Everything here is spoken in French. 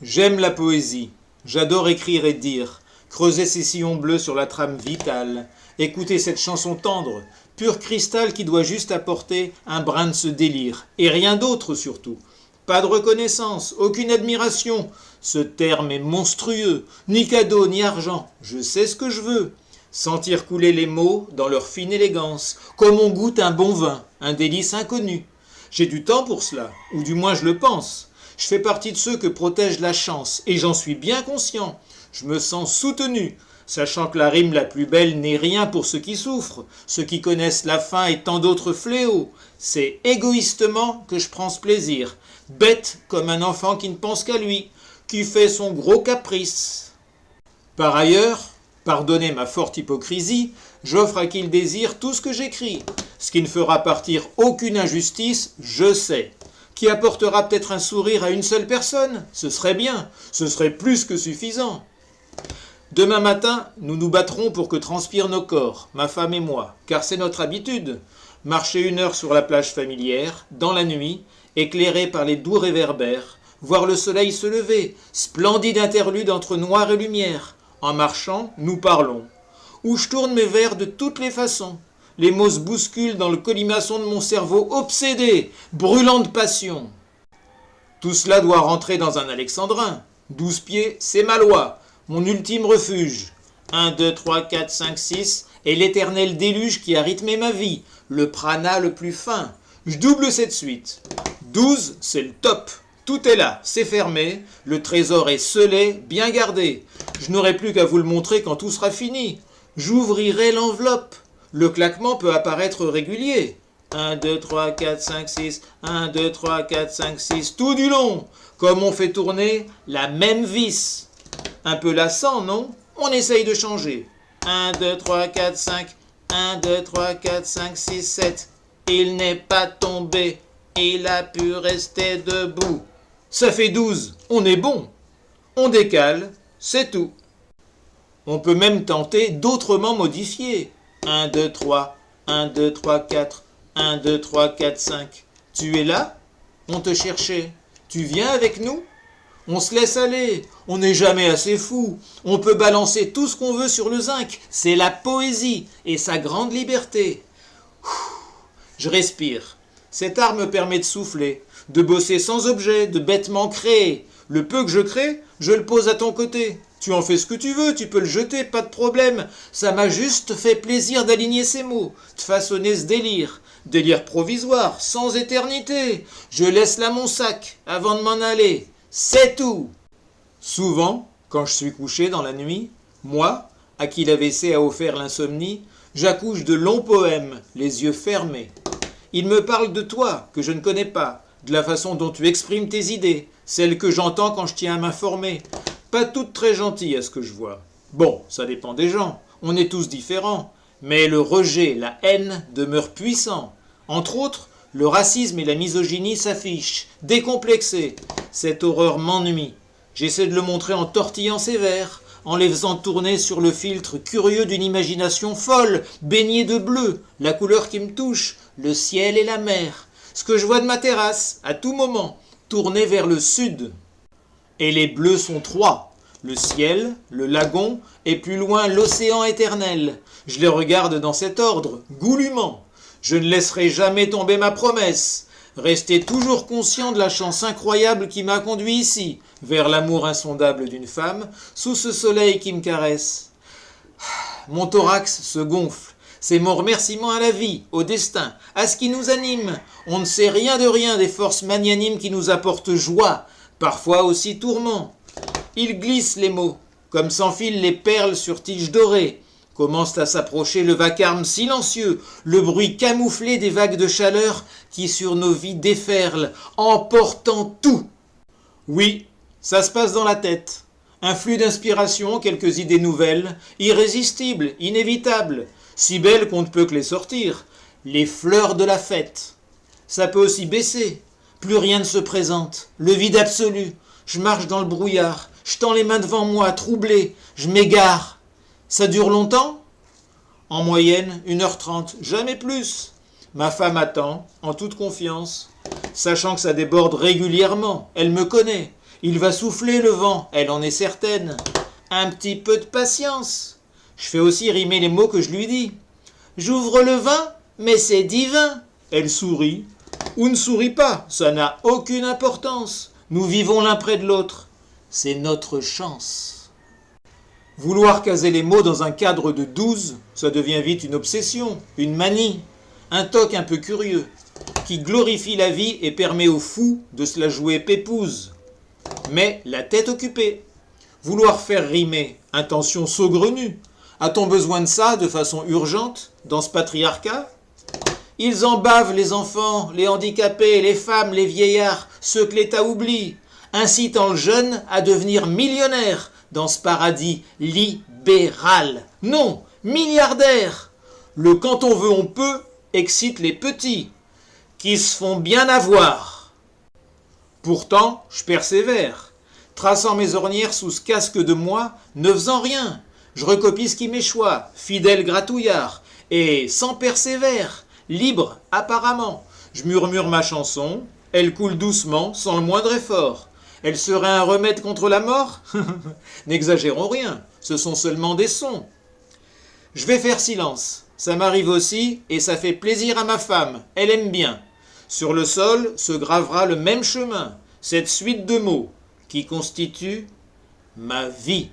J'aime la poésie, j'adore écrire et dire, creuser ces sillons bleus sur la trame vitale, écouter cette chanson tendre, pur cristal qui doit juste apporter un brin de ce délire, et rien d'autre surtout. Pas de reconnaissance, aucune admiration, ce terme est monstrueux, ni cadeau ni argent, je sais ce que je veux. Sentir couler les mots dans leur fine élégance, comme on goûte un bon vin, un délice inconnu. J'ai du temps pour cela, ou du moins je le pense. Je fais partie de ceux que protège la chance, et j'en suis bien conscient. Je me sens soutenu, sachant que la rime la plus belle n'est rien pour ceux qui souffrent, ceux qui connaissent la faim et tant d'autres fléaux. C'est égoïstement que je prends ce plaisir, bête comme un enfant qui ne pense qu'à lui, qui fait son gros caprice. Par ailleurs, pardonnez ma forte hypocrisie, j'offre à qui le désire tout ce que j'écris, ce qui ne fera partir aucune injustice, je sais. Qui apportera peut-être un sourire à une seule personne, ce serait bien, ce serait plus que suffisant. Demain matin, nous nous battrons pour que transpirent nos corps, ma femme et moi, car c'est notre habitude. Marcher 1 heure sur la plage familière, dans la nuit, éclairée par les doux réverbères, voir le soleil se lever, splendide interlude entre noir et lumière. En marchant, nous parlons. Où je tourne mes vers de toutes les façons. Les mots se bousculent dans le colimaçon de mon cerveau obsédé, brûlant de passion. Tout cela doit rentrer dans un alexandrin. 12 pieds, c'est ma loi, mon ultime refuge. 1, 2, 3, 4, 5, 6 est l'éternel déluge qui a rythmé ma vie, le prana le plus fin. Je double cette suite. 12, c'est le top. Tout est là, c'est fermé, le trésor est scellé, bien gardé. Je n'aurai plus qu'à vous le montrer quand tout sera fini. J'ouvrirai l'enveloppe. Le claquement peut apparaître régulier. 1, 2, 3, 4, 5, 6, 1, 2, 3, 4, 5, 6, tout du long, comme on fait tourner la même vis. Un peu lassant, non? On essaye de changer. 1, 2, 3, 4, 5, 1, 2, 3, 4, 5, 6, 7. Il n'est pas tombé, il a pu rester debout. Ça fait 12, on est bon. On décale, c'est tout. On peut même tenter d'autrement modifier. 1, 2, 3, 1, 2, 3, 4, 1, 2, 3, 4, 5. Tu es là? On te cherchait. Tu viens avec nous? On se laisse aller. On n'est jamais assez fou. On peut balancer tout ce qu'on veut sur le zinc. C'est la poésie et sa grande liberté. Je respire. Cet art me permet de souffler, de bosser sans objet, de bêtement créer. Le peu que je crée, je le pose à ton côté. Tu en fais ce que tu veux, tu peux le jeter, pas de problème. Ça m'a juste fait plaisir d'aligner ces mots, de façonner ce délire. Délire provisoire, sans éternité. Je laisse là mon sac avant de m'en aller. C'est tout. Souvent, quand je suis couché dans la nuit, moi, à qui l'AVC a offert l'insomnie, j'accouche de longs poèmes, les yeux fermés. Ils me parlent de toi, que je ne connais pas, de la façon dont tu exprimes tes idées, celles que j'entends quand je tiens à m'informer. Pas toutes très gentilles à ce que je vois. Bon, ça dépend des gens, on est tous différents. Mais le rejet, la haine demeurent puissants. Entre autres, le racisme et la misogynie s'affichent, décomplexés. Cette horreur m'ennuie. J'essaie de le montrer en tortillant ses vers, en les faisant tourner sur le filtre curieux d'une imagination folle, baignée de bleu, la couleur qui me touche, le ciel et la mer. Ce que je vois de ma terrasse, à tout moment, tourné vers le sud. Et les bleus sont 3. Le ciel, le lagon, et plus loin l'océan éternel. Je les regarde dans cet ordre, goulûment. Je ne laisserai jamais tomber ma promesse. Rester toujours conscient de la chance incroyable qui m'a conduit ici, vers l'amour insondable d'une femme, sous ce soleil qui me caresse. Mon thorax se gonfle. C'est mon remerciement à la vie, au destin, à ce qui nous anime. On ne sait rien de rien des forces magnanimes qui nous apportent joie, parfois aussi tourment. Ils glissent les mots, comme s'enfilent les perles sur tiges dorées. Commence à s'approcher le vacarme silencieux, le bruit camouflé des vagues de chaleur qui sur nos vies déferlent, emportant tout. Oui, ça se passe dans la tête. Un flux d'inspiration, quelques idées nouvelles, irrésistibles, inévitables, si belles qu'on ne peut que les sortir. Les fleurs de la fête. Ça peut aussi baisser. Plus rien ne se présente. Le vide absolu. Je marche dans le brouillard. Je tends les mains devant moi, troublé. Je m'égare. Ça dure longtemps? En moyenne, 1h30, jamais plus. Ma femme attend, en toute confiance, sachant que ça déborde régulièrement. Elle me connaît. Il va souffler le vent, elle en est certaine. Un petit peu de patience. Je fais aussi rimer les mots que je lui dis. J'ouvre le vin, mais c'est divin. Elle sourit. Ou ne sourit pas, ça n'a aucune importance. Nous vivons l'un près de l'autre. C'est notre chance. Vouloir caser les mots dans un cadre de 12, ça devient vite une obsession, une manie, un toc un peu curieux, qui glorifie la vie et permet aux fous de se la jouer pépouse. Mais la tête occupée. Vouloir faire rimer, intention saugrenue. A-t-on besoin de ça de façon urgente dans ce patriarcat? Ils en bavent les enfants, les handicapés, les femmes, les vieillards, ceux que l'État oublie, incitant le jeune à devenir millionnaire dans ce paradis libéral. Non, milliardaire. Le quand on veut on peut excite les petits, qui se font bien avoir. Pourtant, je persévère, traçant mes ornières sous ce casque de moi, ne faisant rien. Je recopie ce qui m'échoit, fidèle gratouillard, et sans persévère, libre apparemment. Je murmure ma chanson, elle coule doucement, sans le moindre effort. Elle serait un remède contre la mort? N'exagérons rien, ce sont seulement des sons. Je vais faire silence, ça m'arrive aussi, et ça fait plaisir à ma femme, elle aime bien. Sur le sol se gravera le même chemin, cette suite de mots qui constitue ma vie.